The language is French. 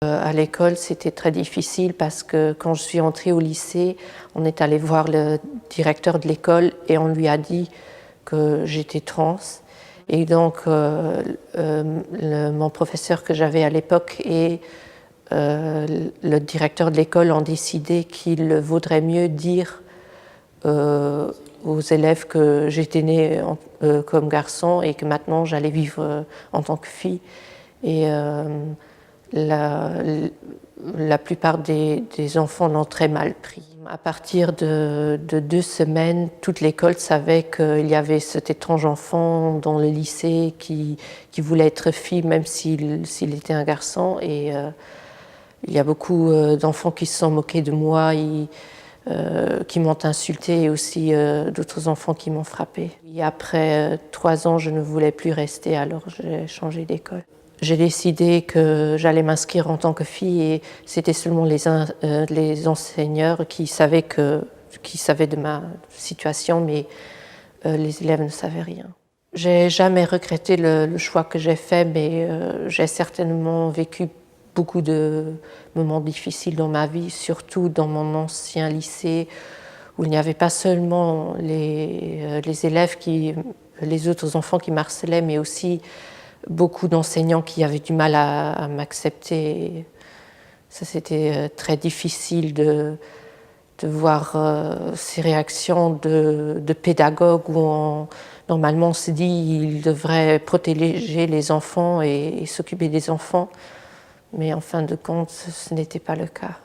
À l'école, c'était très difficile parce que quand je suis entrée au lycée, on est allé voir le directeur de l'école et on lui a dit que j'étais trans. Et donc, mon professeur que j'avais à l'époque et le directeur de l'école ont décidé qu'il vaudrait mieux dire aux élèves que j'étais née comme garçon et que maintenant j'allais vivre en tant que fille. Et la plupart des enfants l'ont très mal pris. À partir de 2 semaines, toute l'école savait qu'il y avait cet étrange enfant dans le lycée qui voulait être fille même s'il était un garçon. Et il y a beaucoup d'enfants qui se sont moqués de moi, qui m'ont insultée et aussi d'autres enfants qui m'ont frappée. Et après 3 ans, je ne voulais plus rester, alors j'ai changé d'école. J'ai décidé que j'allais m'inscrire en tant que fille et c'était seulement les enseignants qui savaient de ma situation, mais les élèves ne savaient rien. J'ai jamais regretté le choix que j'ai fait, mais j'ai certainement vécu beaucoup de moments difficiles dans ma vie, surtout dans mon ancien lycée, où il n'y avait pas seulement les élèves, les autres enfants qui m'harcelaient, mais aussi beaucoup d'enseignants qui avaient du mal à m'accepter. Ça, c'était très difficile de voir ces réactions de pédagogues où normalement on se dit qu'ils devraient protéger les enfants et s'occuper des enfants. Mais en fin de compte, ce n'était pas le cas.